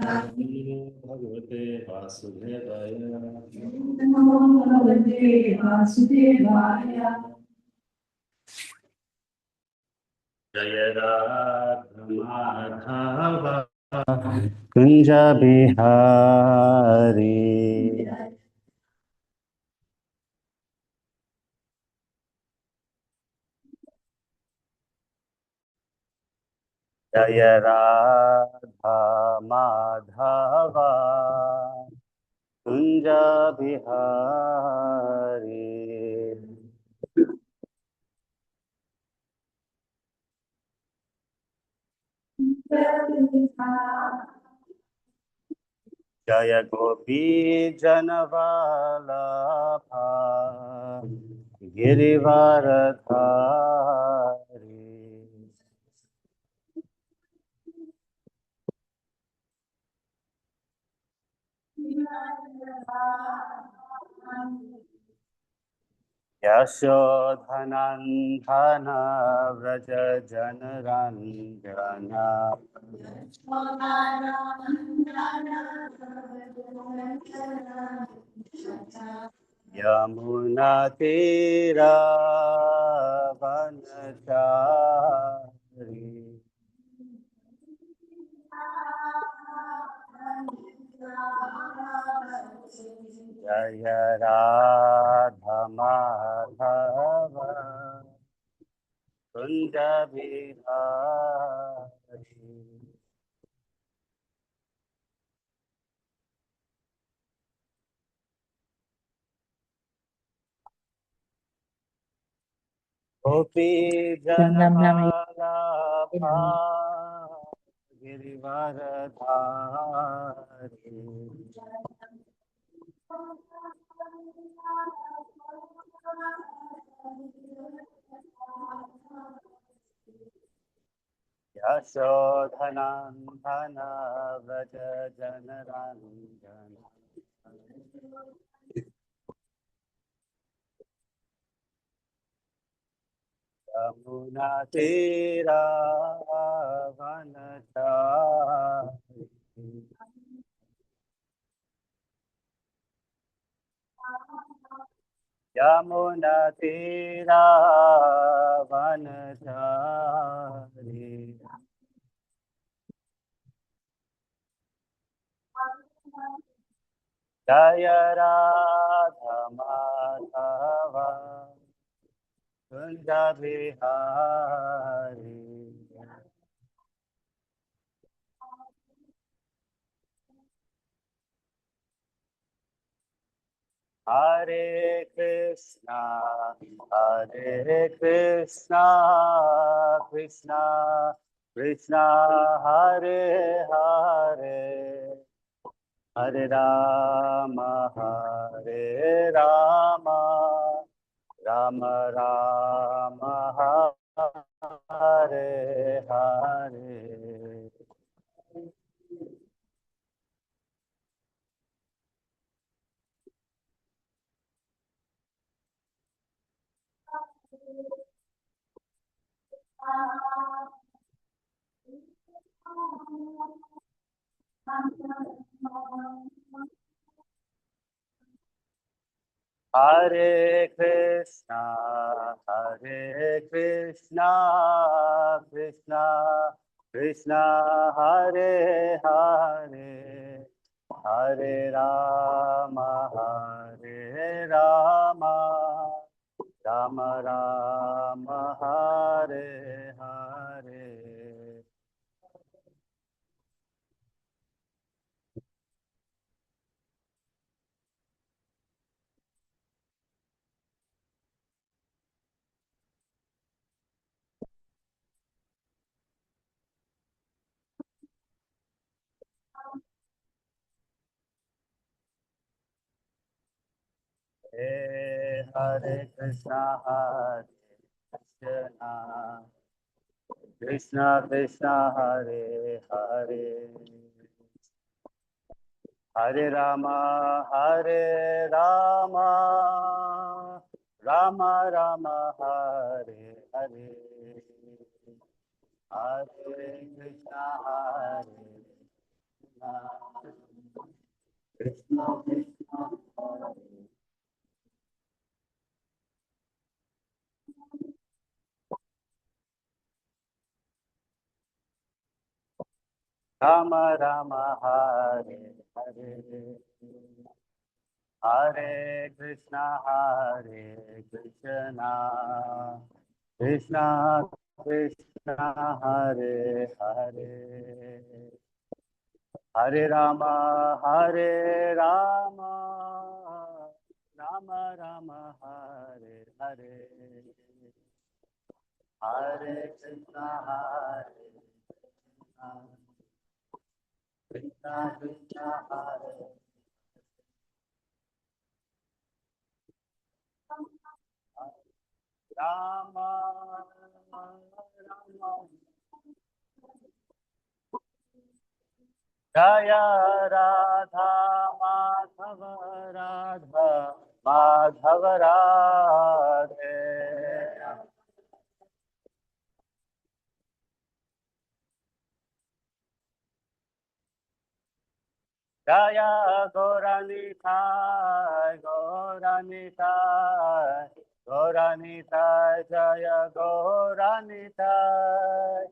Bhagavate Vasudevaya. Namo Bhagavate Vasudevaya. Jaya Radha Madhava Kunja Bihari. Jaya Radha Madhava Kunja Bihari. Jaya Gopi Janavalabha Girivaradhari. Yashodhanandana Vraja Janaranjana Yamuna Tira Vanachari. Jaya Radha Madhava Kunja Bihari. Gopi Janavalabha Girivaradhari. Yashodhanandana Vraja Janaranjana Yamuna Tira Vanachari. Yamuna Tira Vanachari. Jaya Radha Madhava Kunja Bihari. Hare Krishna, Hare Krishna, Krishna Krishna, Hare Hare, Hare Rama, Hare Rama, Rama Rama, Hare Hare. Hare Krishna, Hare Krishna, Krishna Krishna, Hare Hare, Hare Rama, Hare Rama, Rama Rama, Hare Hare. Hare Krishna, Hare Krishna, Krishna Krishna, Hare Hare, Hare Rama, Hare Rama, Rama Rama, Hare Hare, Hare Krishna, Hare Krishna Krishna Hare Rama Rama Hare Hare Hare Krishna Krishna Krishna Hare Hare Hare Rama Rama Rama Hare Hare Hare Krishna Krishna Krishna Hare Rama Rama Jaya Radha Madhava Radha Madhava Radhe Jaya Gauranitai Gauranitai Gauranitai Jaya Gauranitai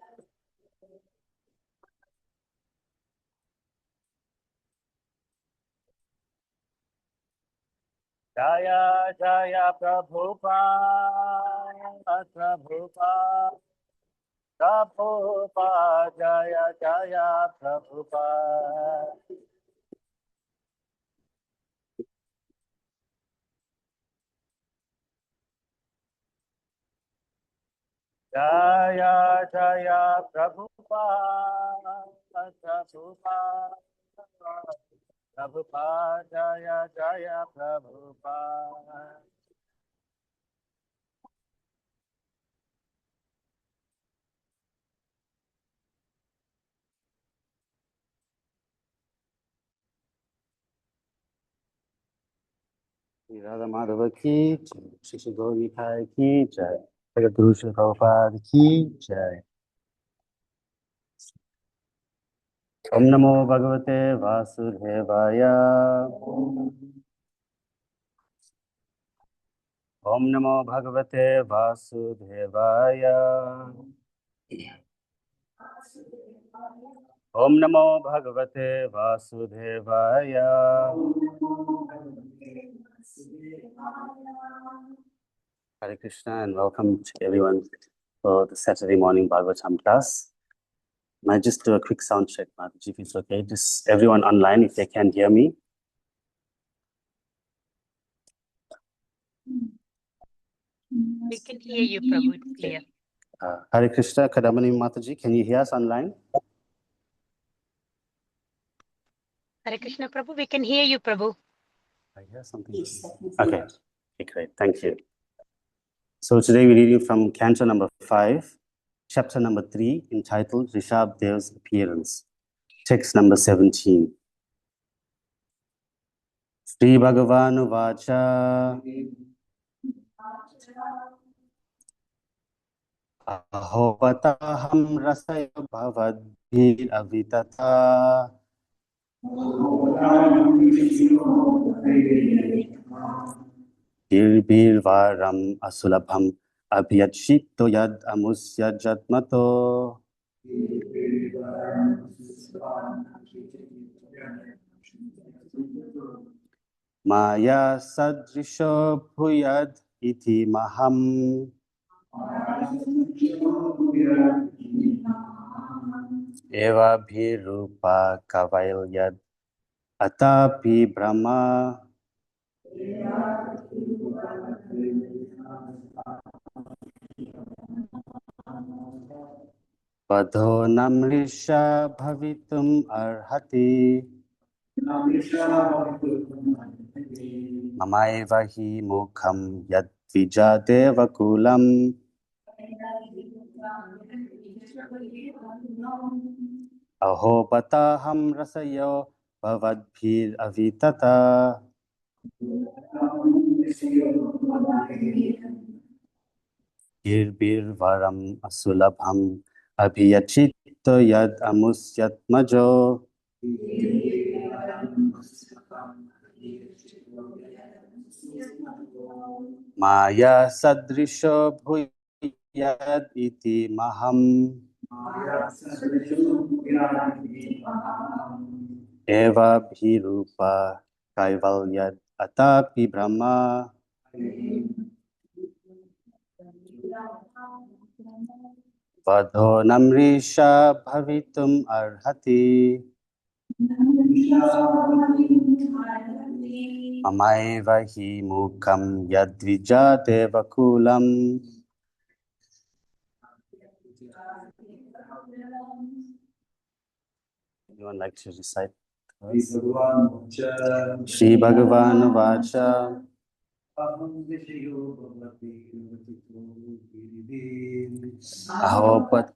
Jaya Jaya Prabhupada Prabhupada Prabhupada Jaya Jaya Prabhupada Jaya Jaya Prabhupada Prabhupada Prabhupada Jaya Jaya Prabhupada Shri Radha Madhava ki jai, Shri Shri Gaur Nitai ki jai, Shri Guru Shri Prabhupada ki jai. Om Namo Bhagavate Vasudevaya. Om Namo Bhagavate Vasudevaya. Om Namo Bhagavate Vasudevaya. Hare Krishna and welcome to everyone for the Saturday morning Bhagavatam class. Might just do a quick sound check, Mataji, if it's okay. Just everyone online, if they can hear me. We can hear you, Prabhu. It's clear. Hare Krishna, Kadamani Mataji, can you hear us online? Hare Krishna, Prabhu. We can hear you, Prabhu. I hear something. Okay, great. Thank you. So today we're reading from Canto number 5, chapter number 3, entitled Rishabh Dev's Appearance. Text number 17. Sri Bhagavanu Vacha Ahovataham Rasaya Bhavadhir Avitata Bir Varam Asulabham Abhyachito Yad Amusya Jatmato Maya Sadrisho Bhuyad Iti Maham Eva Bhirupa Kavail Yad Atapi Brahma Vadho Namrisha Bhavitum Arhati Mamaeva hi mukham yad vijadeva kulam Aho pataham rasayo bhavadbhir avitata Girbir varam asulabham abhiyachitto yad amusyat majo Maya sadrisho bhuyad iti maham eva bhirupa kaivalyad atapi brahma vadho namrisha bhavitum arhati Amaiva hi mukam yadvija devakulam. Anyone like to recite? Shri Bhagavan Vacha. Ahopat.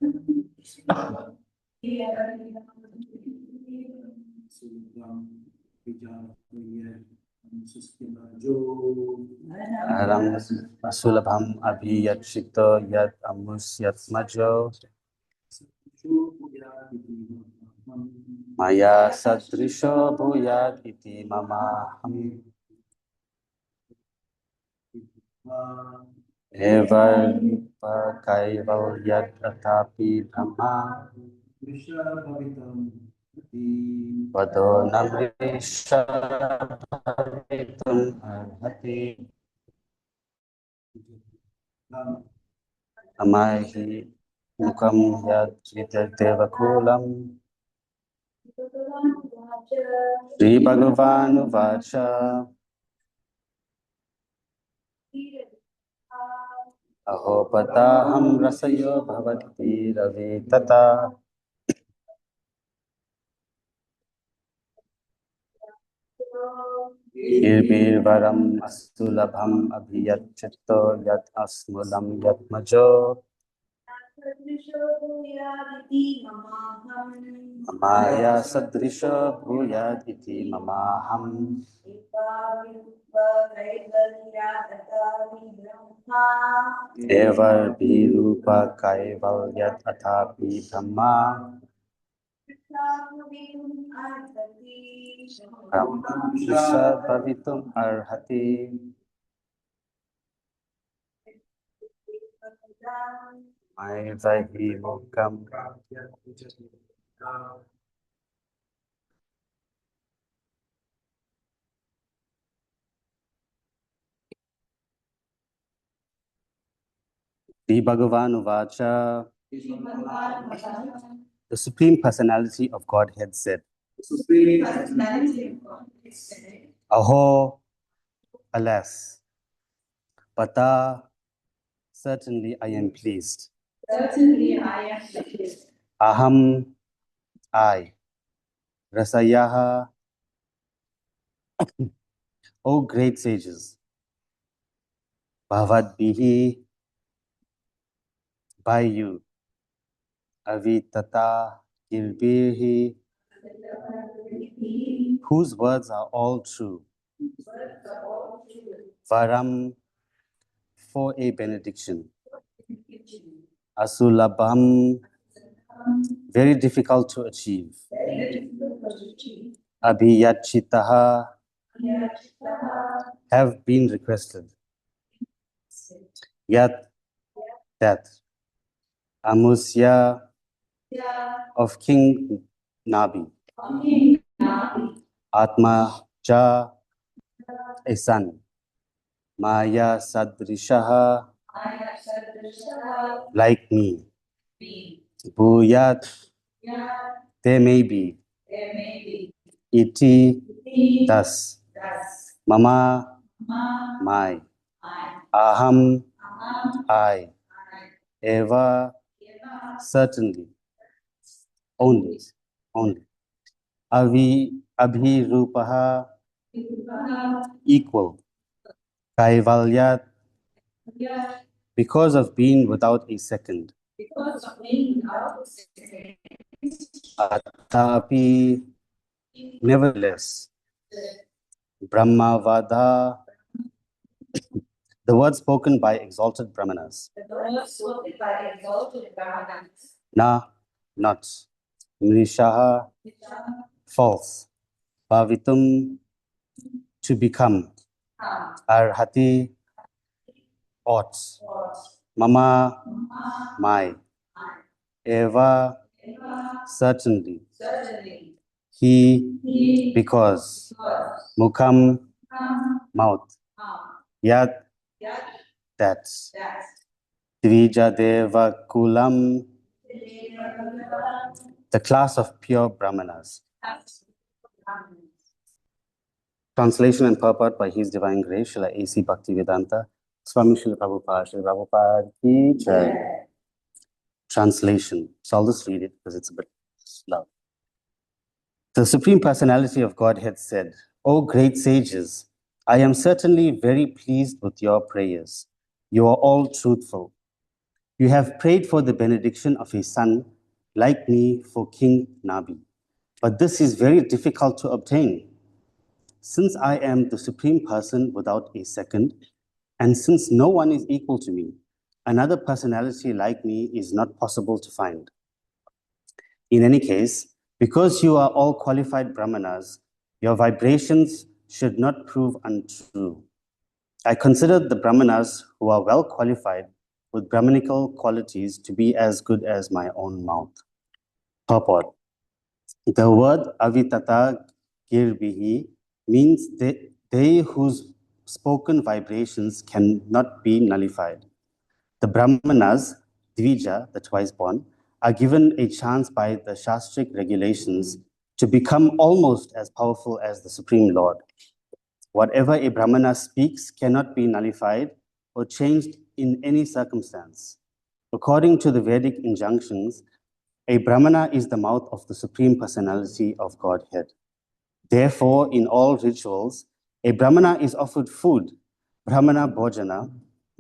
Aram asulabham abhiyachito yat amusyat majo maya sadrisho bhuyat iti mamaham eva kaivalyat atapi brahma vado namrisha bhavitum arhati amahi mukam yad devakulam. Shri Bhagavan Vacha. Ahopataham rasayo bhavati ravi tata Irbirvaram astulabham abhiyat chitto yat asmulam yat majo Maya sadrisha bhuyat iti mamaham Eva birupa kaivalyat atapi brahma Brahma bhavitum arhati Maivahi mukam. Shri Bhagavan Vacha. The Supreme Personality of Godhead said, Aho, alas, Pata, certainly I am pleased. Aham, I. Rasayaha, O great sages. Bhavad bihi, by you. Avitata kirbihi, whose words are all true. Varam, for a benediction. Asulabham, very difficult to achieve. Abhiyachitaha, have been requested. Yat, that. Amusya, of King Nabi. Atma cha, a son. Maya sadrishaha, like me. Bhuyat, there may be. Iti, thus. Mama, my. Aham, I. Eva, certainly. Only. Abhirupaha, equal. Kaivalyat, because of being without a second. Atapi, nevertheless. Brahmavada, the word spoken by exalted brahmanas. Na, not. Nishaha, false. Bhavitum, to become. Arhati, ought. Mama, my. Eva, certainly. He, because. Mukham, mouth. Yat, that. Dvija Deva Kulam, the class of pure Brahmanas. Translation and purport by His Divine Grace, Srila A.C. Bhaktivedanta Swami Srila Prabhupada. Srila Prabhupada ki jai. Translation. So I'll just read it because it's a bit long. The Supreme Personality of Godhead said, O great sages, I am certainly very pleased with your prayers. You are all truthful. You have prayed for the benediction of a son like me for King Nabi. But this is very difficult to obtain. Since I am the Supreme Person without a second, and since no one is equal to me, another personality like me is not possible to find. In any case, because you are all qualified Brahmanas, your vibrations should not prove untrue. I consider the Brahmanas who are well qualified with Brahmanical qualities to be as good as my own mouth. Purport. The word avitata girbihi means they whose spoken vibrations cannot be nullified. The Brahmanas, Dvija, the twice-born, are given a chance by the Shastric regulations to become almost as powerful as the Supreme Lord. Whatever a Brahmana speaks cannot be nullified or changed in any circumstance. According to the Vedic injunctions, a Brahmana is the mouth of the Supreme Personality of Godhead. Therefore, in all rituals, a Brahmana is offered food, Brahmana Bhojana,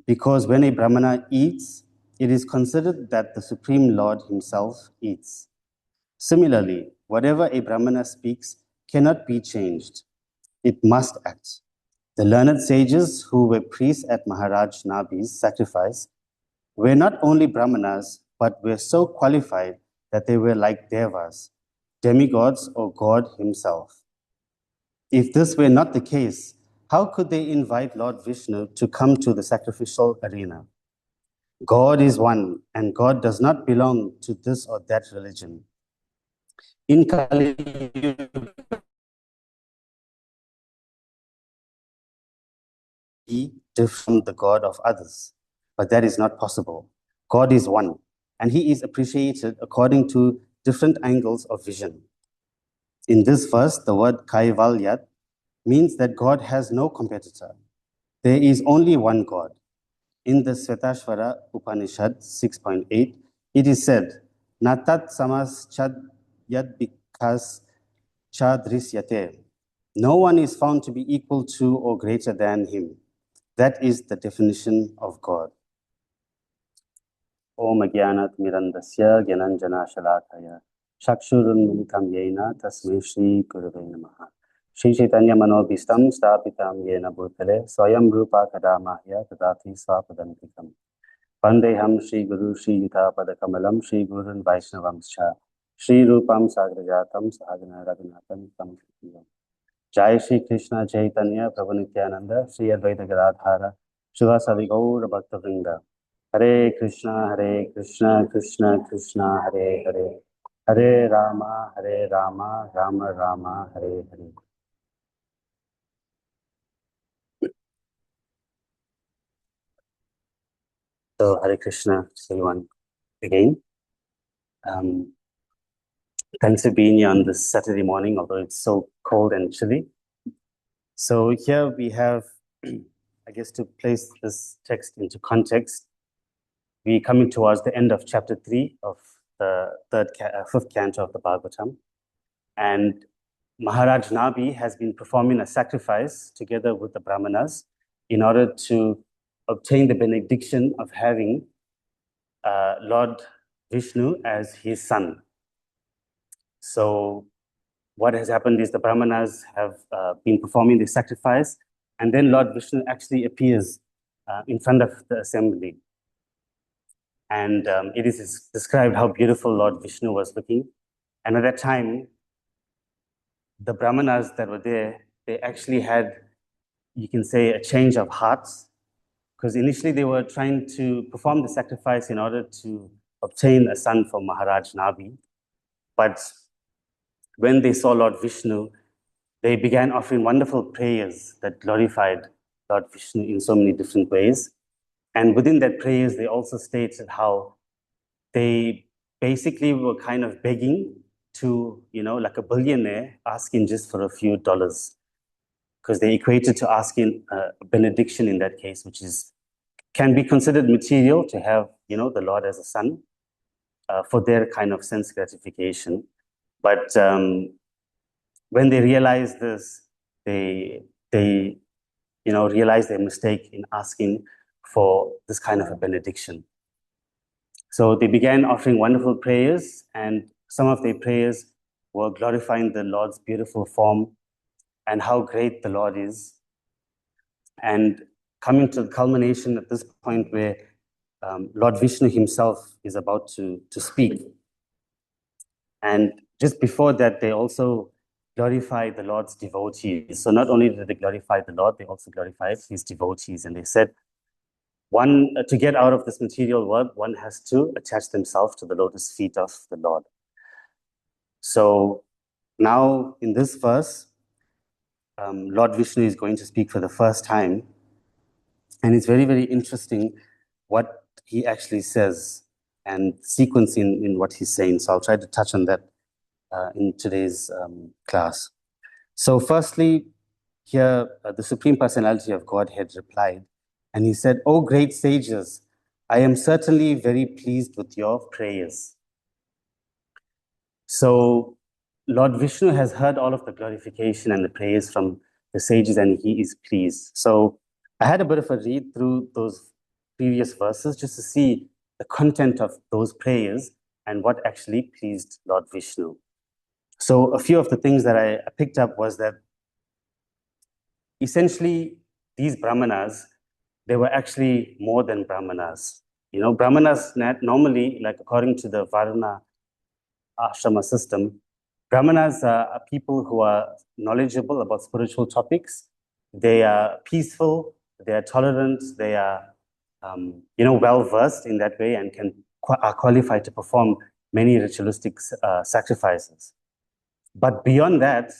because when a Brahmana eats, it is considered that the Supreme Lord himself eats. Similarly, whatever a Brahmana speaks cannot be changed. It must act. The learned sages who were priests at Maharaj Nabi's sacrifice were not only Brahmanas, but were so qualified that they were like devas, demigods or God himself. If this were not the case, how could they invite Lord Vishnu to come to the sacrificial arena? God is one, and God does not belong to this or that religion. In Kali, he differs from the God of others, but that is not possible. God is one, and he is appreciated according to different angles of vision. In this verse, the word Kaivalyat means that God has no competitor. There is only one God. In the Svetashvara Upanishad 6.8, it is said, Natat samas chad yad bikas chadrisyate. No one is found to be equal to or greater than him. That is the definition of God. Om Agyanat Mirandasya Gyananjana Shalakaya Chakshurun Militam Yena Tasmai Shri Gurave Namaha Shri Chaitanya Manobhistam Stapitam Yena Bhutale Swayam Rupa Kadamahya Tadati Swapadantikam Vandeham Shri Guru Shri Yuta Padakamalam Shri Gurun Vaishnavamscha Shri Rupam Sagrajatam Sahagana Raghunatham Tam Kritam Jai Shri Krishna Chaitanya Prabhu Nityananda Shri Advaita Gadadhara Shivasadi Gaura Bhakta Vrinda Hare Krishna Krishna Krishna Hare Hare Hare Rama Rama Rama Hare Hare. So Hare Krishna to everyone again. Thanks for being here on this Saturday morning, although it's so cold and chilly. So here we have, I guess, to place this text into context, we're coming towards the end of chapter 3 of the fifth canto of the Bhagavatam. And Maharaj Nabi has been performing a sacrifice together with the Brahmanas in order to obtain the benediction of having Lord Vishnu as his son. So what has happened is the Brahmanas have been performing the sacrifice, and then Lord Vishnu actually appears in front of the assembly. And it is described how beautiful Lord Vishnu was looking. And at that time, the brahmanas that were there, they actually had, you can say, a change of hearts, because initially they were trying to perform the sacrifice in order to obtain a son for Maharaj Nabi. But when they saw Lord Vishnu, they began offering wonderful prayers that glorified Lord Vishnu in so many different ways. And within that prayers, they also stated how they basically were kind of begging to, like a billionaire asking just for a few dollars, because they equated to asking a benediction in that case, which can be considered material to have, the Lord as a son for their kind of sense gratification. But when they realized this, they realized their mistake in asking for this kind of a benediction. So they began offering wonderful prayers, and some of their prayers were glorifying the Lord's beautiful form and how great the Lord is. And coming to the culmination at this point where Lord Vishnu himself is about to speak. And just before that, they also glorified the Lord's devotees. So not only did they glorify the Lord, they also glorified his devotees. And they said, to get out of this material world, one has to attach themselves to the lotus feet of the Lord. So now in this verse, Lord Vishnu is going to speak for the first time. And it's very, very interesting what he actually says and sequence in what he's saying. So I'll try to touch on that in today's class. So firstly, here the Supreme Personality of Godhead replied, and he said, "O great sages, I am certainly very pleased with your prayers." So Lord Vishnu has heard all of the glorification and the prayers from the sages, and he is pleased. So I had a bit of a read through those previous verses just to see the content of those prayers and what actually pleased Lord Vishnu. So a few of the things that I picked up was that essentially these brahmanas, they were actually more than brahmanas. Brahmanas normally, like according to the Varna ashrama system, brahmanas are people who are knowledgeable about spiritual topics. They are peaceful, they are tolerant, they are well-versed in that way and are qualified to perform many ritualistic sacrifices. But beyond that,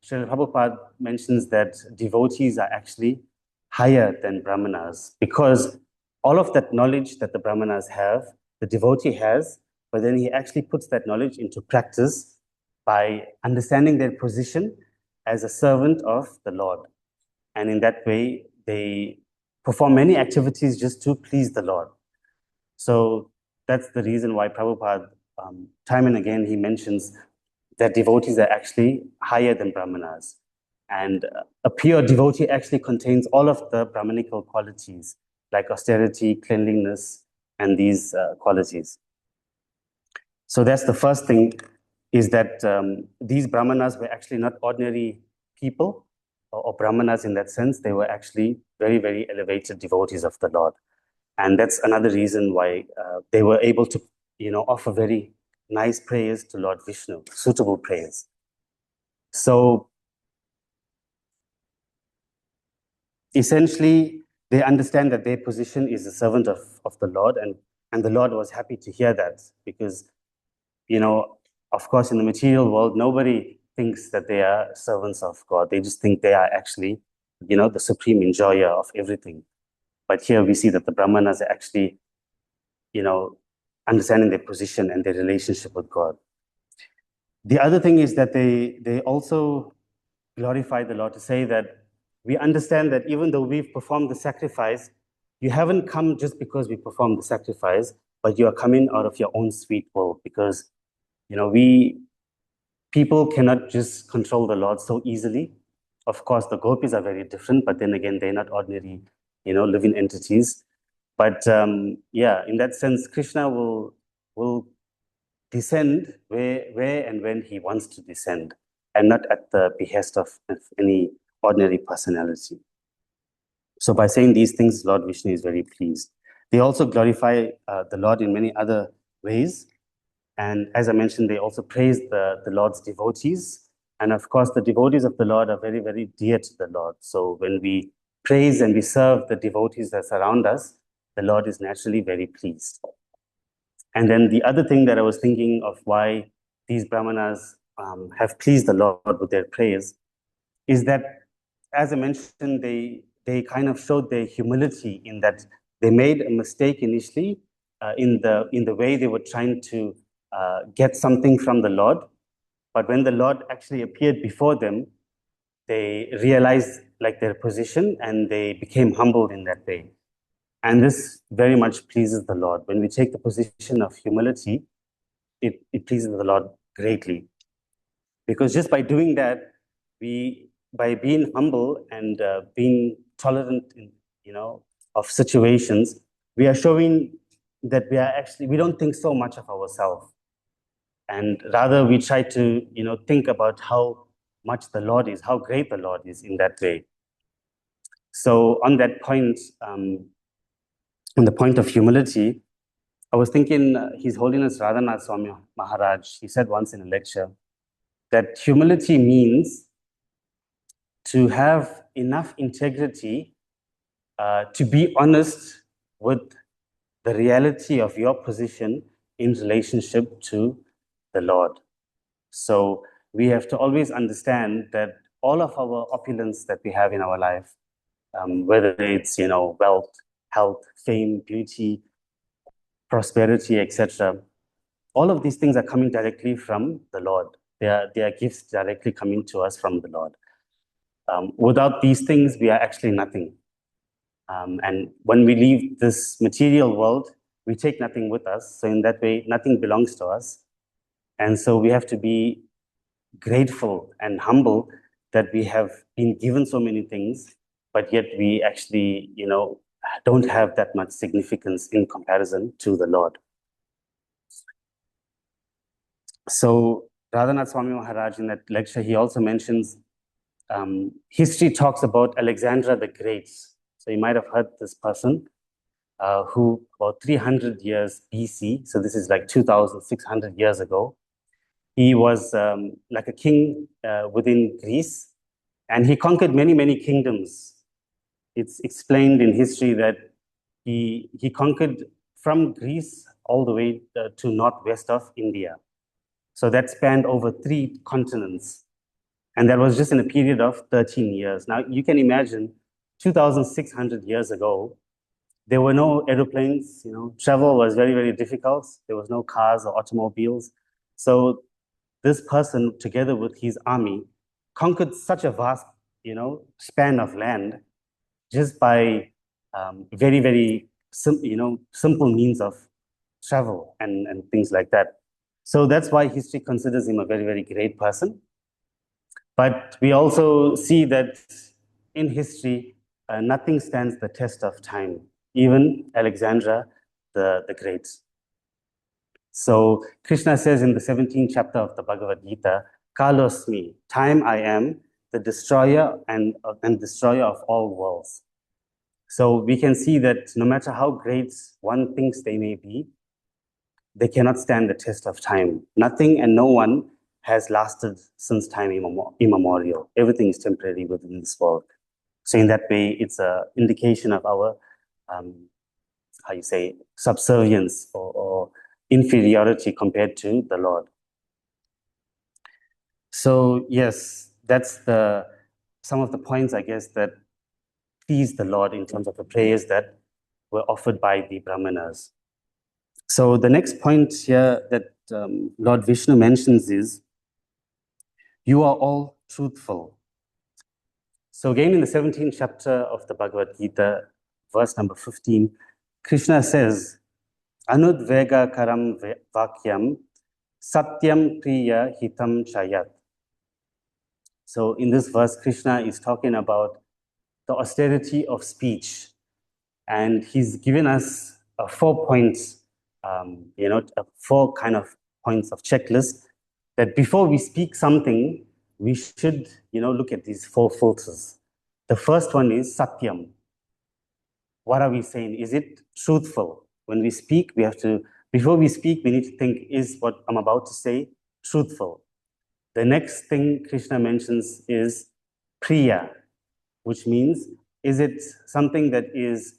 Srila Prabhupada mentions that devotees are actually higher than brahmanas, because all of that knowledge that the brahmanas have, the devotee has, but then he actually puts that knowledge into practice by understanding their position as a servant of the Lord. And in that way, they perform many activities just to please the Lord. So that's the reason why Prabhupada, time and again, he mentions that devotees are actually higher than brahmanas. And a pure devotee actually contains all of the brahmanical qualities, like austerity, cleanliness, and these qualities. So that's the first thing, is that these brahmanas were actually not ordinary people or brahmanas in that sense. They were actually very, very elevated devotees of the Lord. And that's another reason why they were able to, offer very nice prayers to Lord Vishnu, suitable prayers. So essentially, they understand that their position is a servant of the Lord, and the Lord was happy to hear that, because, of course, in the material world, nobody thinks that they are servants of God. They just think they are actually, the supreme enjoyer of everything. But here we see that the brahmanas are actually, understanding their position and their relationship with God. The other thing is that they also glorify the Lord to say that we understand that even though we've performed the sacrifice, you haven't come just because we performed the sacrifice, but you are coming out of your own sweet will, because, people cannot just control the Lord so easily. Of course, the gopis are very different, but then again, they're not ordinary, living entities. But in that sense, Krishna will descend where and when he wants to descend, and not at the behest of any ordinary personality. So by saying these things, Lord Vishnu is very pleased. They also glorify the Lord in many other ways. And as I mentioned, they also praise the Lord's devotees. And of course, the devotees of the Lord are very, very dear to the Lord. So when we praise and we serve the devotees that surround us, the Lord is naturally very pleased. And then the other thing that I was thinking of why these brahmanas have pleased the Lord with their prayers is that, as I mentioned, they kind of showed their humility in that they made a mistake initially in the way they were trying to get something from the Lord. But when the Lord actually appeared before them, they realized like their position and they became humbled in that way. And this very much pleases the Lord. When we take the position of humility, it pleases the Lord greatly. Because just by doing that, by being humble and being tolerant in, of situations, we are showing that we don't think so much of ourselves. And rather we try to, think about how much the Lord is, how great the Lord is in that way. So on that point, on the point of humility, I was thinking His Holiness Radhanath Swami Maharaj, he said once in a lecture that humility means to have enough integrity to be honest with the reality of your position in relationship to the Lord. So we have to always understand that all of our opulence that we have in our life, whether it's wealth, health, fame, beauty, prosperity, etc., all of these things are coming directly from the Lord. They are gifts directly coming to us from the Lord. Without these things, we are actually nothing. And when we leave this material world, we take nothing with us. So in that way, nothing belongs to us. And so we have to be grateful and humble that we have been given so many things, but yet we actually, don't have that much significance in comparison to the Lord. So Radhanath Swami Maharaj in that lecture, he also mentions history talks about Alexander the Great. So you might have heard this person who about 300 years BC, so this is like 2,600 years ago, he was like a king within Greece, and he conquered many, many kingdoms. It's explained in history that he conquered from Greece all the way to northwest of India. So that spanned over 3 continents. And that was just in a period of 13 years. Now, you can imagine 2,600 years ago, there were no airplanes, travel was very, very difficult. There was no cars or automobiles. So this person, together with his army, conquered such a vast, span of land just by very, very simple means of travel and things like that. So that's why history considers him a very, very great person. But we also see that in history, nothing stands the test of time, even Alexandra the Great. So Krishna says in the 17th chapter of the Bhagavad Gita, Kalosmi, time I am, the destroyer and destroyer of all worlds. So we can see that no matter how great one thinks they may be, they cannot stand the test of time. Nothing and no one has lasted since time immemorial. Everything is temporary within this world. So in that way, it's an indication of our, subservience or inferiority compared to the Lord. So yes, that's some of the points, I guess, that please the Lord in terms of the prayers that were offered by the Brahmanas. So the next point here that Lord Vishnu mentions is, you are all truthful. So again, in the 17th chapter of the Bhagavad Gita, verse number 15, Krishna says, Anudvega karam vakyam satyam priya hitam chayat. So in this verse, Krishna is talking about the austerity of speech. And he's given us 4 points, 4 kind of points of checklist that before we speak something, we should, look at these 4 filters. The first one is satyam. What are we saying? Is it truthful? When we speak, before we speak, we need to think, is what I'm about to say truthful? The next thing Krishna mentions is priya, which means, is it something that is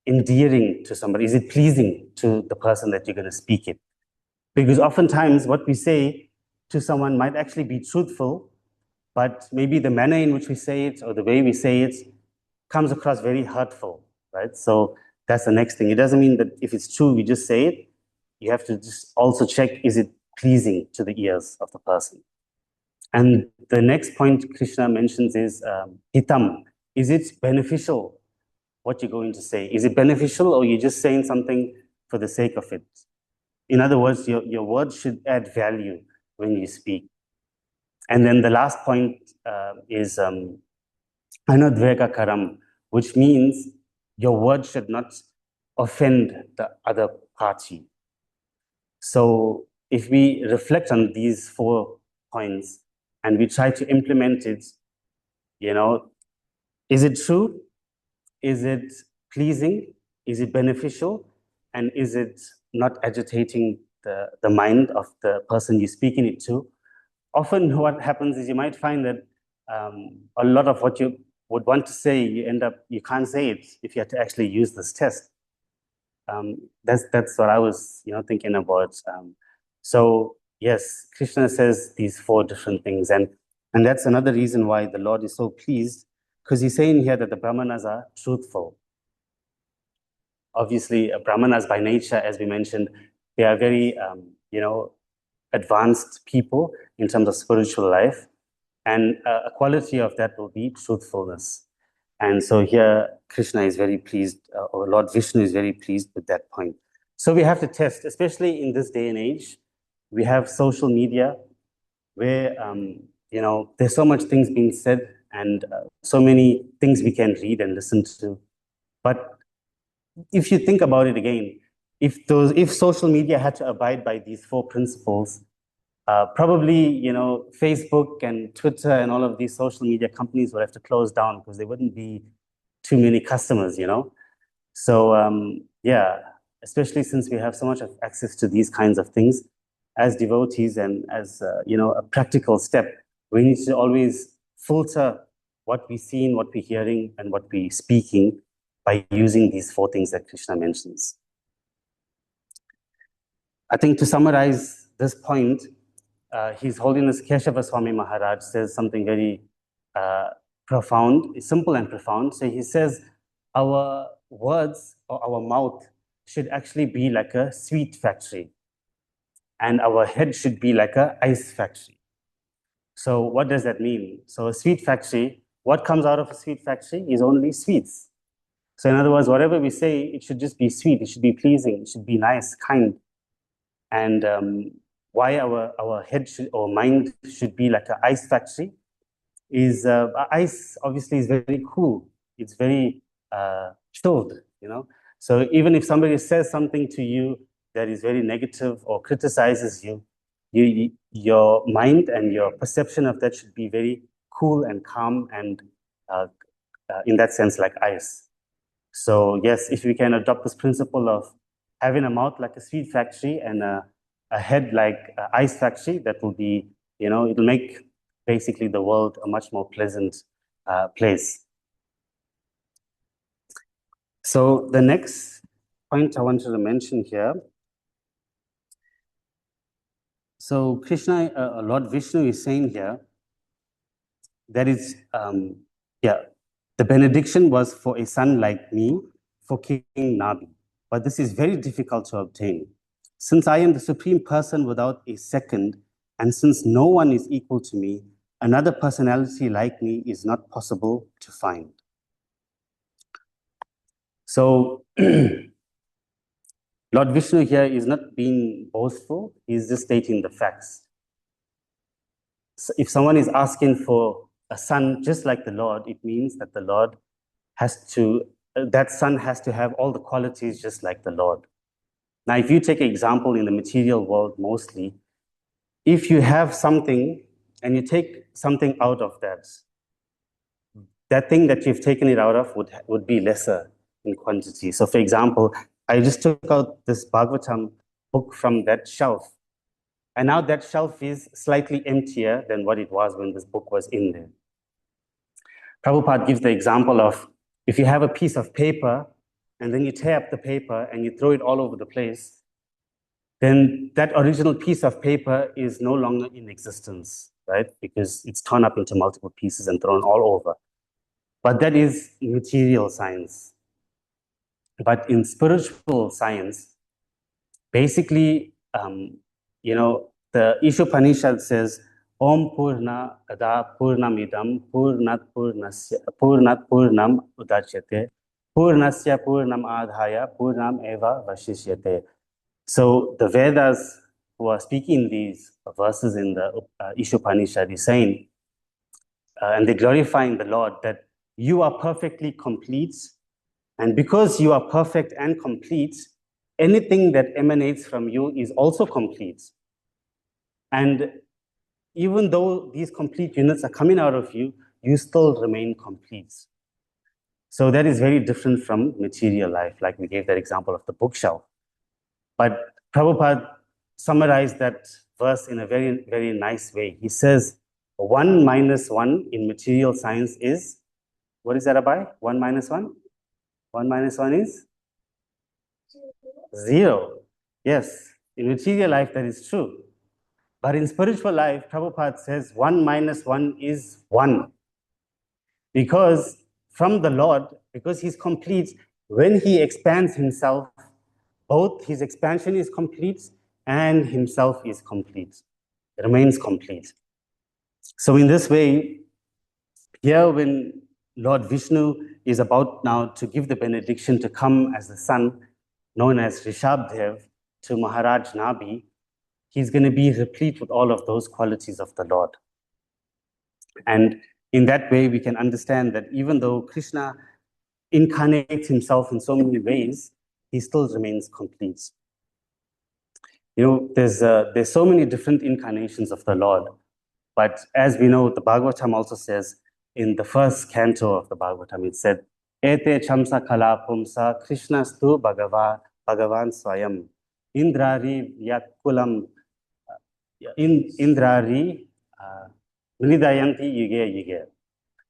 endearing to somebody? Is it pleasing to the person that you're going to speak it? Because oftentimes what we say to someone might actually be truthful, but maybe the manner in which we say it or the way we say it comes across very hurtful, right? So that's the next thing. It doesn't mean that if it's true, we just say it. You have to just also check, is it pleasing to the ears of the person? And the next point Krishna mentions is hitam. Is it beneficial, what you're going to say? Is it beneficial, or you're just saying something for the sake of it? In other words, your words should add value when you speak. And then the last point is anadvega karam, which means your word should not offend the other party. So if we reflect on these 4 points and we try to implement it, is it true? Is it pleasing? Is it beneficial? And is it not agitating the mind of the person you're speaking it to? Often what happens is you might find that a lot of what you would want to say, you can't say it if you had to actually use this test. That's what I was thinking about. So yes, Krishna says these 4 different things, and that's another reason why the Lord is so pleased, because he's saying here that the Brahmanas are truthful. Obviously, Brahmanas by nature, as we mentioned, they are very advanced people in terms of spiritual life, and a quality of that will be truthfulness. And so here, Krishna is very pleased, or Lord Vishnu is very pleased with that point. So we have to test, especially in this day and age. We have social media where, there's so much things being said and so many things we can read and listen to. But if you think about it again, if social media had to abide by these 4 principles, probably, Facebook and Twitter and all of these social media companies would have to close down because there wouldn't be too many customers, So, yeah, especially since we have so much of access to these kinds of things, as devotees and as, a practical step, we need to always filter what we're seeing, what we're hearing, and what we're speaking by using these 4 things that Krishna mentions. I think to summarize this point, His Holiness Keshava Swami Maharaj says something very profound, simple and profound. So he says, our words or our mouth should actually be like a sweet factory, and our head should be like an ice factory. So what does that mean? So a sweet factory, what comes out of a sweet factory is only sweets. So in other words, whatever we say, it should just be sweet, it should be pleasing, it should be nice, kind. And why our head or mind should be like an ice factory is ice obviously is very cool. It's very chilled, So even if somebody says something to you that is very negative or criticizes you, your mind and your perception of that should be very cool and calm and in that sense like ice. So yes, if we can adopt this principle of having a mouth like a sweet factory and a head like an ice factory, that will be, it'll make basically the world a much more pleasant place. So the next point I wanted to mention here. So Krishna, Lord Vishnu is saying here that it's, the benediction was for a son like me, for King Nabi. But this is very difficult to obtain. Since I am the Supreme Person without a second, and since no one is equal to me, another personality like me is not possible to find. So, Lord Vishnu here is not being boastful, he's just stating the facts. So if someone is asking for a son just like the Lord, it means that the Lord has to, that son has to have all the qualities just like the Lord. Now, if you take an example in the material world mostly, if you have something and you take something out of that, that thing that you've taken it out of would be lesser in quantity. So for example, I just took out this Bhagavatam book from that shelf. And now that shelf is slightly emptier than what it was when this book was in there. Prabhupada gives the example of if you have a piece of paper and then you tear up the paper and you throw it all over the place, then that original piece of paper is no longer in existence, right? Because it's torn up into multiple pieces and thrown all over. But that is material science. But in spiritual science, basically, the Ishopanishad says, Om Purna Ada Purnamidam Purnat Purnam Udachyate Purnasya Purnam Adhaya Purnam Eva Vashishyate. So the Vedas, who are speaking these verses in the Ishopanishad, is saying, and they're glorifying the Lord, that you are perfectly complete. And because you are perfect and complete, anything that emanates from you is also complete. And even though these complete units are coming out of you, you still remain complete. So that is very different from material life, like we gave that example of the bookshelf. But Prabhupada summarized that verse in a very, very nice way. He says, 1 minus 1 in material science is, what is that about? 1 minus 1? 1 minus 1 is? 0. Yes, in material life that is true. But in spiritual life, Prabhupada says 1 minus 1 is 1. Because from the Lord, because he's complete, when he expands himself, both his expansion is complete and himself is complete. It remains complete. So in this way, here when Lord Vishnu is about now to give the benediction to come as the son, known as Rishabdev, to Maharaj Nabi, he's going to be replete with all of those qualities of the Lord. And in that way, we can understand that even though Krishna incarnates himself in so many ways, he still remains complete. There's so many different incarnations of the Lord. But as we know, the Bhagavatam also says, in the first canto of the Bhagavatam, it said, Ete chamsa kala pumsa Krishnastu Bhagavan Swayam Indrari Yakulam Indrari Vridayanti Yuge Yuge.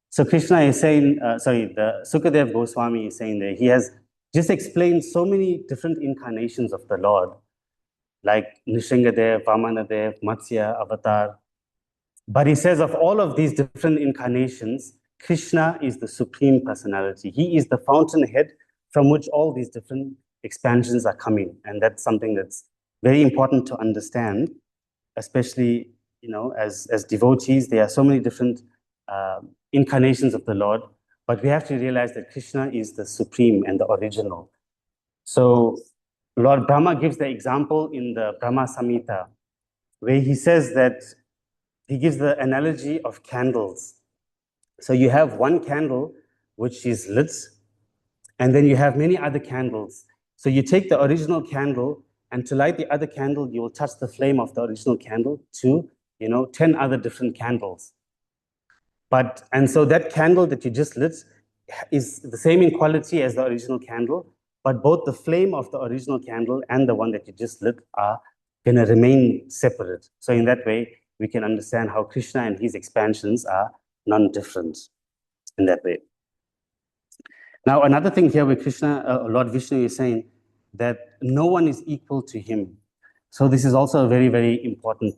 So Krishna is saying, the Sukadev Goswami is saying that he has just explained so many different incarnations of the Lord, like Nisringadev, Vamanadev, Matsya, Avatar. But he says of all of these different incarnations, Krishna is the supreme personality. He is the fountainhead from which all these different expansions are coming. And that's something that's very important to understand, especially, as devotees. There are so many different incarnations of the Lord, but we have to realize that Krishna is the supreme and the original. So Lord Brahma gives the example in the Brahma Samhita, where he says that he gives the analogy of candles. So you have one candle which is lit, and then you have many other candles. So you take the original candle, and to light the other candle, you will touch the flame of the original candle to, 10 other different candles. And so that candle that you just lit is the same in quality as the original candle, but both the flame of the original candle and the one that you just lit are going to remain separate. So in that way, we can understand how Krishna and his expansions are non-different in that way. Now, another thing here with Krishna, Lord Vishnu is saying that no one is equal to him. So this is also a very, very important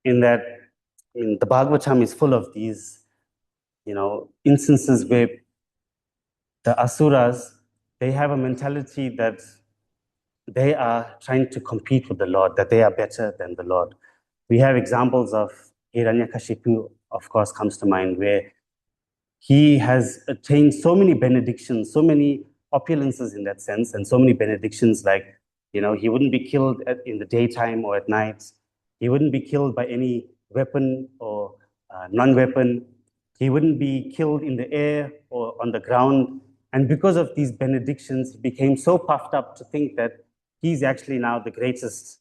in that the Bhagavatam is full of these, instances where the asuras, they have a mentality that they are trying to compete with the Lord, that they are better than the Lord. We have examples of Hiranyakashipu, of course, comes to mind, where he has attained so many benedictions, so many opulences in that sense, and so many benedictions like, he wouldn't be killed in the daytime or at night. He wouldn't be killed by any weapon or non-weapon. He wouldn't be killed in the air or on the ground. And because of these benedictions, he became so puffed up to think that he's actually now the greatest.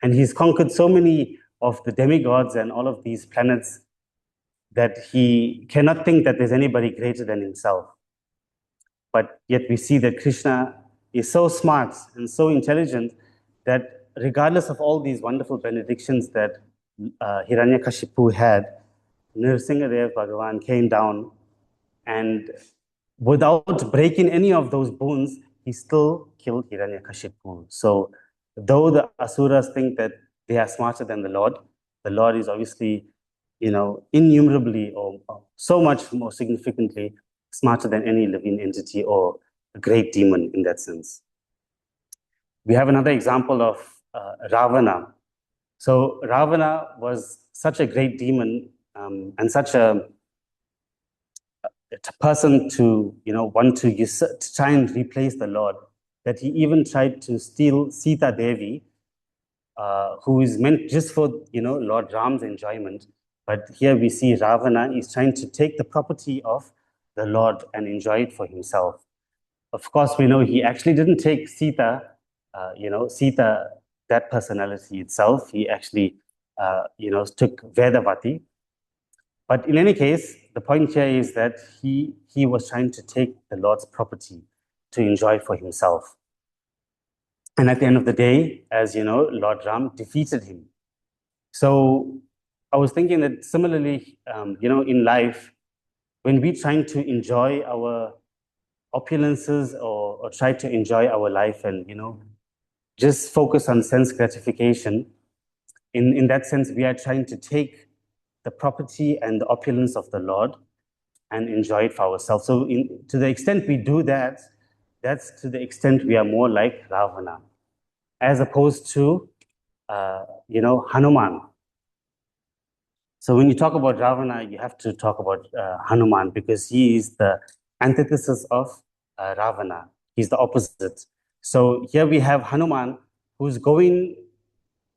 And he's conquered so many of the demigods and all of these planets that he cannot think that there's anybody greater than himself. But yet we see that Krishna is so smart and so intelligent that regardless of all these wonderful benedictions that Hiranyakashipu had, Nrsingadev Bhagavan came down, and without breaking any of those boons, he still killed Hiranyakashipu. So though the asuras think that they are smarter than the Lord is obviously, innumerably or so much more significantly smarter than any living entity or a great demon in that sense. We have another example of Ravana. So Ravana was such a great demon and such a person to want to try and replace the Lord, that he even tried to steal Sita Devi, who is meant just for Lord Ram's enjoyment. But here we see Ravana is trying to take the property of the Lord and enjoy it for himself. Of course, we know he actually didn't take Sita, Sita, that personality itself. He actually, took Vedavati. But in any case, the point here is that he was trying to take the Lord's property to enjoy for himself. And at the end of the day, as you know, Lord Ram defeated him. So I was thinking that similarly, in life, when we're trying to enjoy our opulences or try to enjoy our life and, just focus on sense gratification, in that sense, we are trying to take the property and the opulence of the Lord and enjoy it for ourselves. So to the extent we do that, that's to the extent we are more like Ravana, as opposed to, Hanuman. So when you talk about Ravana, you have to talk about Hanuman, because he is the antithesis of Ravana. He's the opposite. So here we have Hanuman, who's going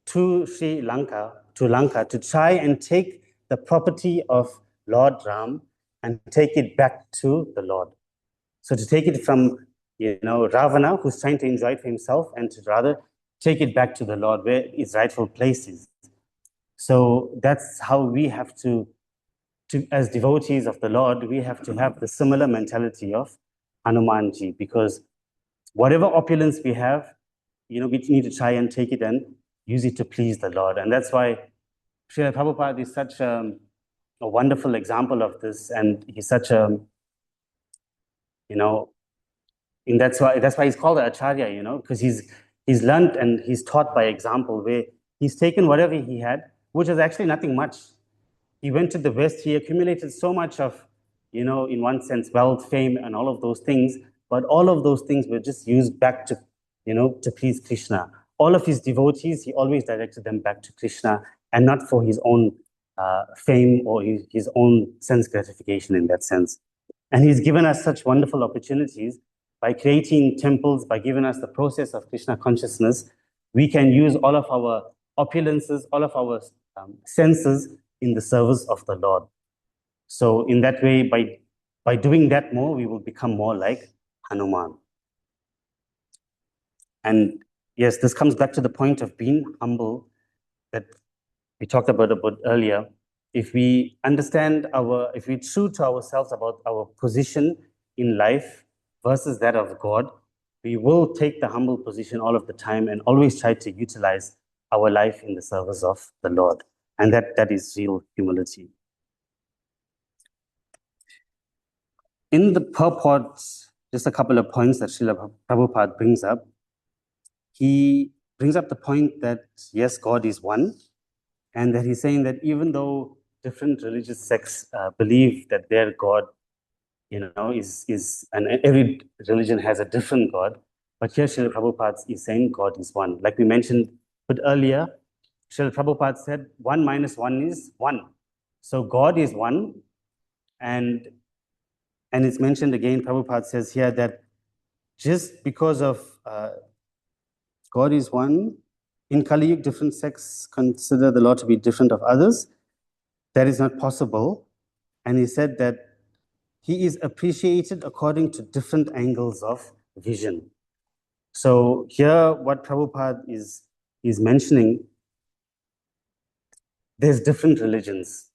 to Lanka to try and take the property of Lord Ram and take it back to the Lord. So to take it from, Ravana, who's trying to enjoy it for himself, and to rather take it back to the Lord where its rightful place is. So that's how we have to, as devotees of the Lord, we have to have the similar mentality of Hanumanji, because whatever opulence we have, we need to try and take it and use it to please the Lord. And that's why Srila Prabhupada is such a wonderful example of this, and he's such a, and that's why he's called the Acharya, because he's learned and he's taught by example, where he's taken whatever he had, which was actually nothing much. He went to the West, he accumulated so much of, in one sense, wealth, fame, and all of those things, but all of those things were just used back to, to please Krishna. All of his devotees, he always directed them back to Krishna, and not for his own fame or his own sense gratification in that sense. And he's given us such wonderful opportunities by creating temples, by giving us the process of Krishna consciousness. We can use all of our opulences, all of our senses in the service of the Lord. So in that way, by doing that more, we will become more like Hanuman. And yes, this comes back to the point of being humble that we talked about a bit earlier. If we understand if we're true to ourselves about our position in life versus that of God, we will take the humble position all of the time and always try to utilize our life in the service of the Lord. And that is real humility. In the purport, just a couple of points that Srila Prabhupada brings up. He brings up the point that, yes, God is one, and that he's saying that even though different religious sects believe that their God, is, and every religion has a different God, but here Srila Prabhupada is saying God is one. Like we mentioned a bit earlier, Srila Prabhupada said 1 minus 1 is 1. So God is one, and it's mentioned again, Prabhupada says here that just because of God is one, in Kali Yuga, different sects consider the Lord to be different of others. That is not possible. And he said that he is appreciated according to different angles of vision. So here, what Prabhupada is mentioning, there's different religions.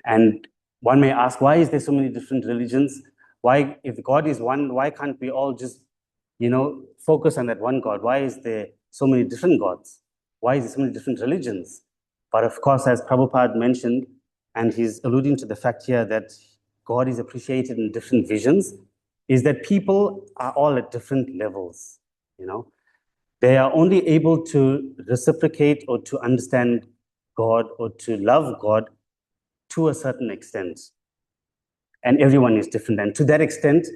And one may ask, why is there so many different religions? Why, if God is one, why can't we all just focus on that one God? Why is there so many different gods? Why is there so many different religions? But of course, as Prabhupada mentioned, and he's alluding to the fact here that God is appreciated in different visions, is that people are all at different levels. They are only able to reciprocate or to understand God or to love God to a certain extent. And everyone is different. And to that extent,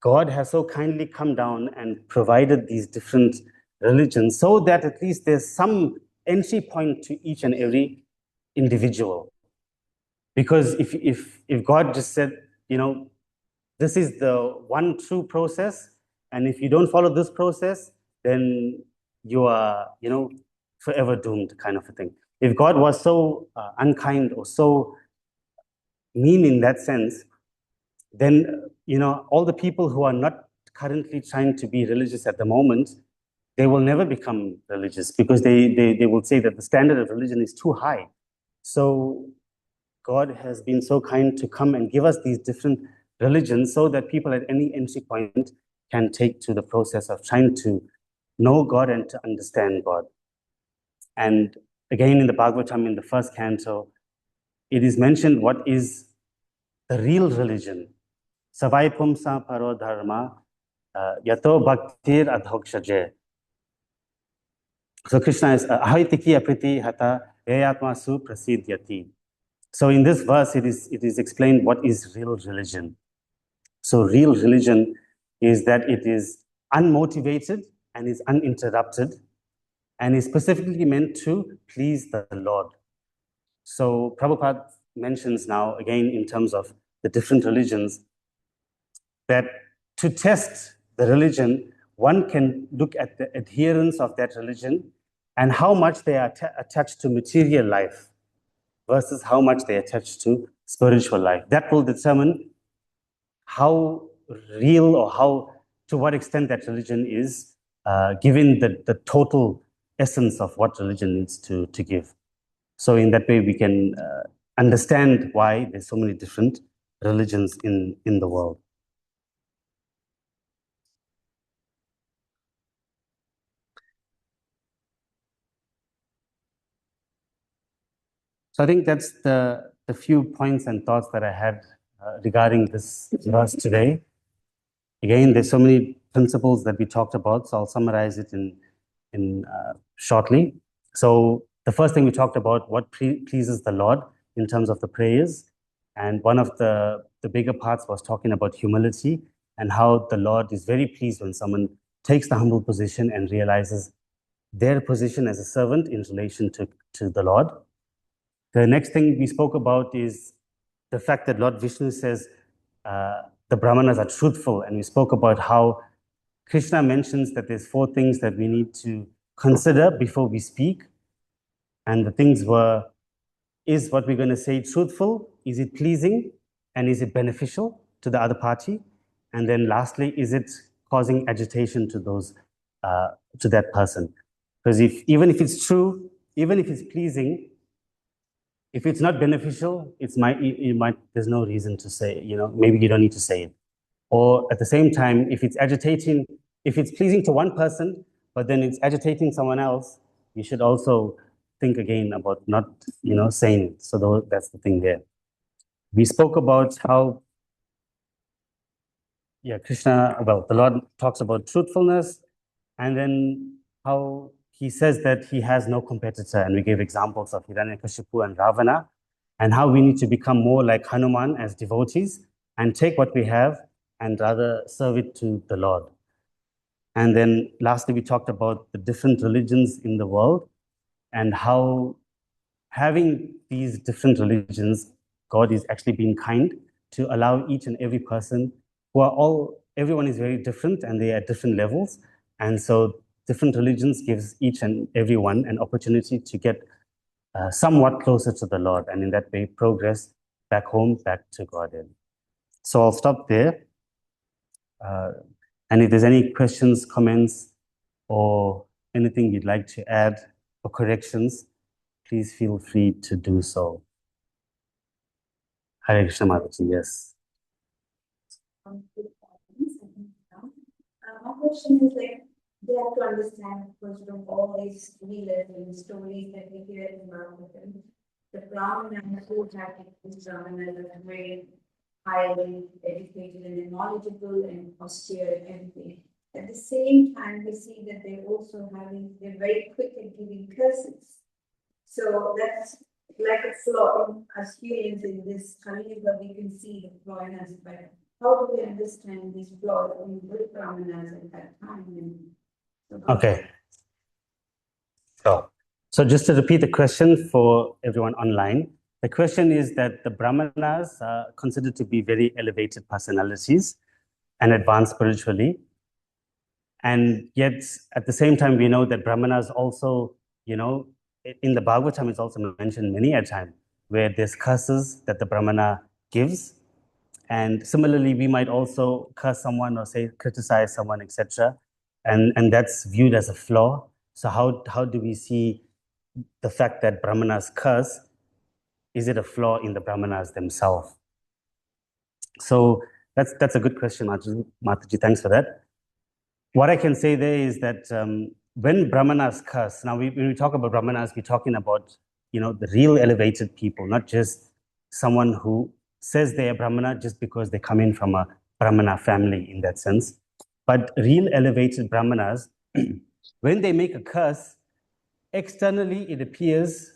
God has so kindly come down and provided these different religions so that at least there's some entry point to each and every individual. Because if God just said, this is the one true process, and if you don't follow this process, then you are, forever doomed, kind of a thing. If God was so unkind or so mean in that sense, then, all the people who are not currently trying to be religious at the moment, they will never become religious because they will say that the standard of religion is too high. So God has been so kind to come and give us these different religions so that people at any entry point can take to the process of trying to know God and to understand God. And again, in the Bhagavatam, in the first canto, it is mentioned what is the real religion. Savai pumsa paro dharma yato bhaktir adhokshaje. So Krishna is ahaitiki apriti hata yayatmasu prasidyati. So in this verse, it is explained what is real religion. So real religion is that it is unmotivated and is uninterrupted and is specifically meant to please the Lord. So Prabhupada mentions now, again, in terms of the different religions, that to test the religion, one can look at the adherence of that religion and how much they are attached to material life versus how much they attach to spiritual life. That will determine how real or to what extent that religion is given the total essence of what religion needs to give. So in that way, we can understand why there's so many different religions in the world. So I think that's the few points and thoughts that I had regarding this verse today. Again, there's so many principles that we talked about, so I'll summarize it in shortly. So the first thing we talked about, what pleases the Lord in terms of the prayers. And one of the bigger parts was talking about humility and how the Lord is very pleased when someone takes the humble position and realizes their position as a servant in relation to the Lord. The next thing we spoke about is the fact that Lord Vishnu says the Brahmanas are truthful, and we spoke about how Krishna mentions that there's 4 things that we need to consider before we speak. And the things were, is what we're going to say truthful? Is it pleasing? And is it beneficial to the other party? And then lastly, is it causing agitation to those, to that person? Because even if it's true, even if it's pleasing, if it's not beneficial, there's no reason to say, maybe you don't need to say it. Or at the same time, if it's agitating, if it's pleasing to one person, but then it's agitating someone else, you should also think again about not, saying it. So that's the thing there. We spoke about how, the Lord talks about truthfulness, and then how he says that he has no competitor. And we gave examples of Hiranyakashipu and Ravana, and how we need to become more like Hanuman as devotees and take what we have and rather serve it to the Lord. And then lastly, we talked about the different religions in the world and how having these different religions, God is actually being kind to allow each and every person everyone is very different and they are at different levels. And so different religions gives each and every one an opportunity to get somewhat closer to the Lord, and in that way progress back home, back to God. So I'll stop there. And if there's any questions, comments, or anything you'd like to add or corrections, please feel free to do so. Hare Krishna Mataji, yes. my question is like, they have to understand, because from all these relevant stories that we hear in Bhagavatam, the Brahmanas who have these Brahmanas are very highly educated and knowledgeable and austere and everything. At the same time, we see that they're very quick at giving curses. So that's like a flaw in us humans in this Kali Yuga. We can see the flaw in us, but how do we understand these flaws in the Brahmanas at that time? Okay. So just to repeat the question for everyone online, the question is that the Brahmanas are considered to be very elevated personalities and advanced spiritually. And yet, at the same time, we know that Brahmanas also, in the Bhagavatam, it's also mentioned many a time where there's curses that the Brahmana gives. And similarly, we might also curse someone or say, criticize someone, etc. And that's viewed as a flaw. So how do we see the fact that Brahmanas curse? Is it a flaw in the Brahmanas themselves? So that's a good question, Mataji. Thanks for that. What I can say there is that when Brahmanas curse, now when we talk about Brahmanas, we're talking about, the real elevated people, not just someone who says they are Brahmana just because they come in from a Brahmana family in that sense. But real elevated Brahmanas, when they make a curse, externally it appears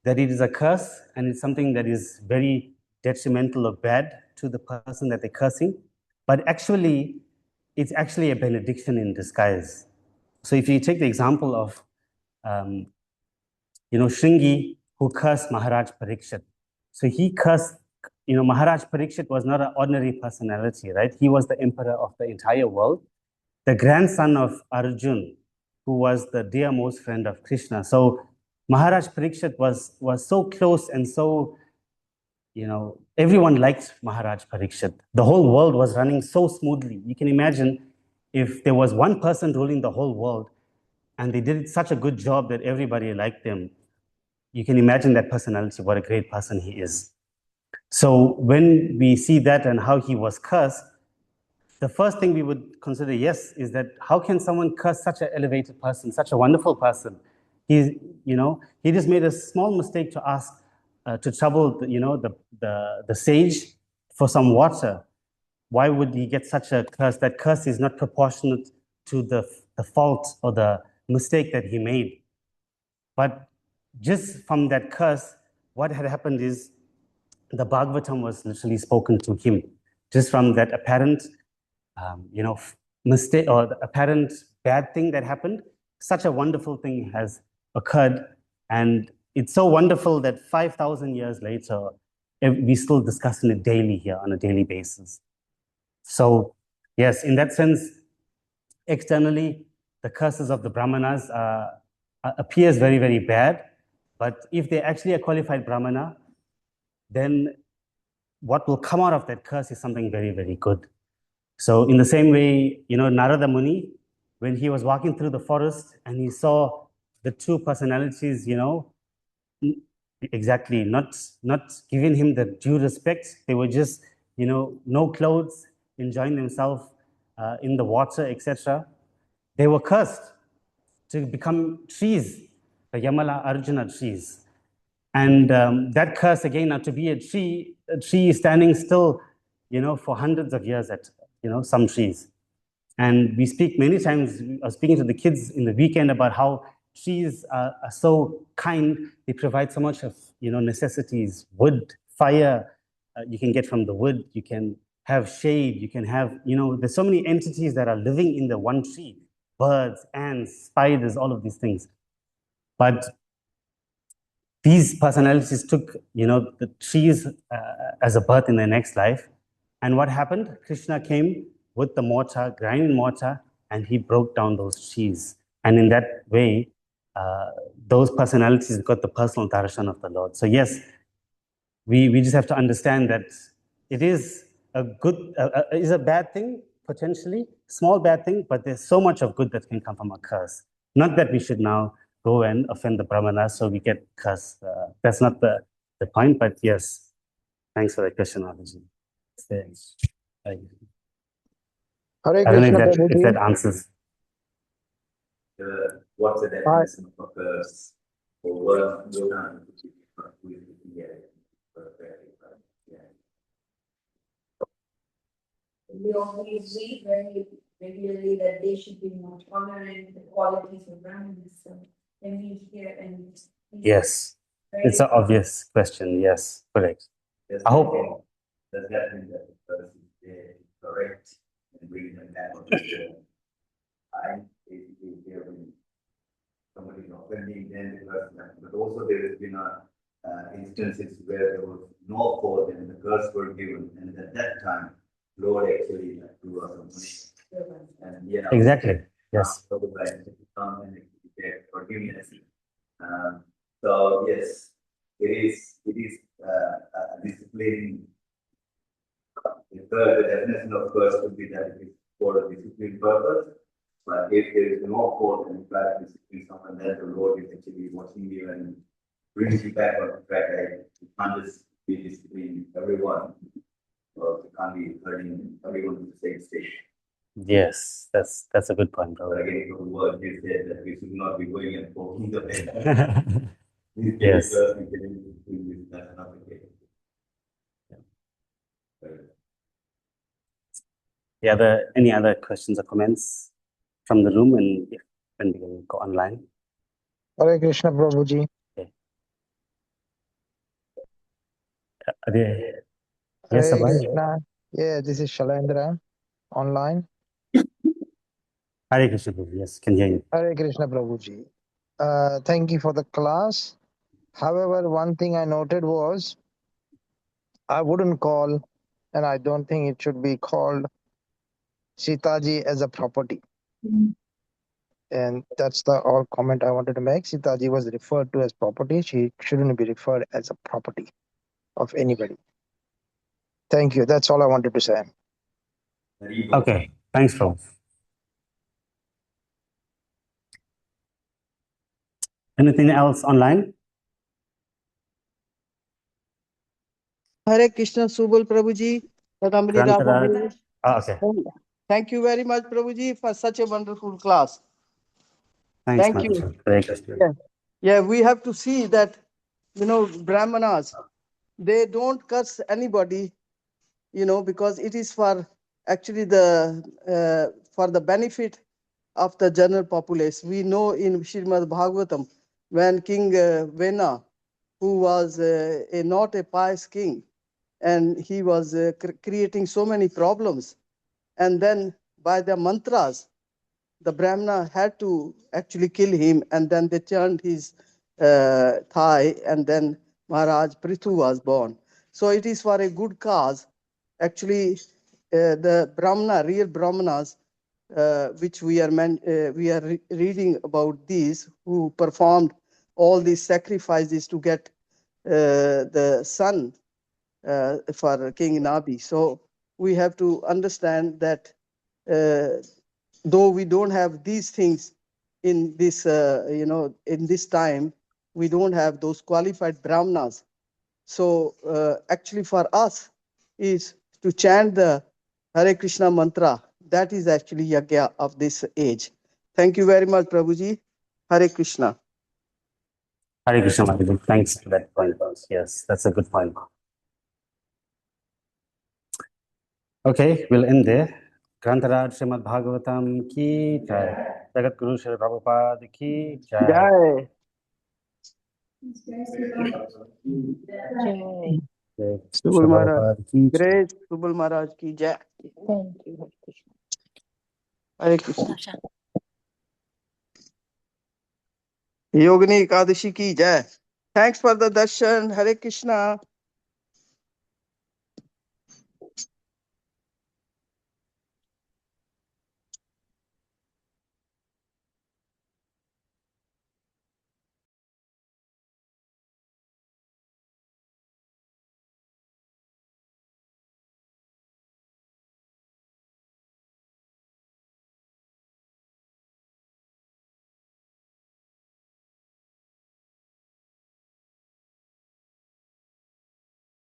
that it is a curse and it's something that is very detrimental or bad to the person that they're cursing. But actually, it's actually a benediction in disguise. So if you take the example of, Shringi, who cursed Maharaj Parikshit. So he cursed, Maharaj Parikshit was not an ordinary personality, right? He was the emperor of the entire world, the grandson of Arjun, who was the dearmost friend of Krishna. So Maharaj Parikshit was so close and so, everyone liked Maharaj Parikshit. The whole world was running so smoothly. You can imagine if there was one person ruling the whole world and they did such a good job that everybody liked them, you can imagine that personality, what a great person he is. So when we see that and how he was cursed, the first thing we would consider, yes, is that how can someone curse such an elevated person, such a wonderful person? He just made a small mistake to ask, to trouble, the sage for some water. Why would he get such a curse? That curse is not proportionate to the fault or the mistake that he made. But just from that curse, what had happened is the Bhagavatam was literally spoken to him. Just from that apparent, mistake or the apparent bad thing that happened, such a wonderful thing has occurred. And it's so wonderful that 5,000 years later, we still discussing it daily here on a daily basis. So yes, in that sense, externally, the curses of the Brahmanas appears very, very bad. But if they're actually a qualified Brahmana, then what will come out of that curse is something very, very good. So in the same way, Narada Muni, when he was walking through the forest and he saw the two personalities, exactly, not giving him the due respect. They were just, no clothes, enjoying themselves in the water, etc. They were cursed to become trees, the Yamala Arjuna trees. And that curse, again, now to be a tree standing still, for hundreds of years at, some trees. And we speak many times, I was speaking to the kids in the weekend about how trees are so kind. They provide so much of, necessities, wood, fire, you can get from the wood, you can have shade, you can have, there's so many entities that are living in the one tree, birds, ants, spiders, all of these things. But these personalities took, the trees as a birth in their next life. And what happened? Krishna came with the mortar, grinding mortar, and he broke down those trees. And in that way, those personalities got the personal darshan of the Lord. So yes, we just have to understand that it is a good, is a bad thing, potentially, small bad thing, but there's so much of good that can come from a curse. Not that we should now go and offend the Brahmanas so we get cursed. That's not the point, but yes. Thanks for that question, Abhijit. Thanks. Hare I don't know Krishna, if that Prabhuji. answers. What's the Hi. definition of a curse? Or what We always read very regularly that they should be more tolerant, the qualities of Brahmins. So when we hear and Yes, it's an obvious question. Yes, correct. I hope. Does that mean that the person is correct and bring them back on the show? I basically hear when somebody is offending then the person, but also there has been instances where there was no fault and the curse were given, and at that time, Lord actually threw us some money. And Exactly. Yes. So come and get forgiveness. So yes, it is a discipline. The definition of curse could be that it is for a discipline purpose. But if there is no fault and try to discipline someone, then the Lord is actually watching you and brings you back on track. You can't just be disciplining everyone, or you can't be hurting everyone to the same stage. Yes, that's a good point, But brother. again, from the word, you said that we should not be going and poking the head. Yes. That's not the case. Any other questions or comments from the room, and then we can go online. Hare Krishna, Prabhuji. Are there- Hare Yes, Subal? Krishna. Yeah, this is Shalendra online. Hare Krishna, Prabhu. Yes, can hear you. Hare Krishna, Prabhuji. Thank you for the class. However, one thing I noted was I wouldn't call, and I don't think it should be called Sitaji as a property. And that's the all comment I wanted to make. Sitaji was referred to as property. She shouldn't be referred as a property of anybody. Thank you. That's all I wanted to say. Okay, thanks, Prabhu. Anything else online? Hare Krishna, Subal Prabhuji, Ramani Grantaraj. Ramaji. Okay, Thank you very much, Prabhuji, for such a wonderful class. thanks, Thank you. Mataji. Hare Krishna. Yeah, we have to see that, Brahmanas, they don't curse anybody, because it is for actually for the benefit of the general populace. We know in Śrīmad-Bhāgavatam, when King Vena, who was not a pious king, and he was creating so many problems, and then by the mantras, the Brahmana had to actually kill him, and then they turned his thigh, and then Maharaj Prithu was born. So it is for a good cause. Actually, the Brahmana, real Brahmanas, which we are reading about these, who performed all these sacrifices to get the son for King Nabi. So we have to understand that though we don't have these things in this, in this time, we don't have those qualified Brahmanas. So actually for us is to chant the Hare Krishna mantra. That is actually yagya of this age. Thank you very much, Prabhuji. Hare Krishna. Hare Krishna, Mataji. Thanks for that point. Yes, that's a good point. Okay, we'll end there. Grantaraj Śrīmad-Bhāgavatam ki jai. Jagat Guru Srila Prabhupada ki jai. Jai. Subal Maharaj. Prabhupada ki jai. Great Subal Maharaj ki jai. Thank you, Hare Hare Krishna. Krishna. Yogini Ekadashi ki jai. Thanks for the darshan. Hare Krishna.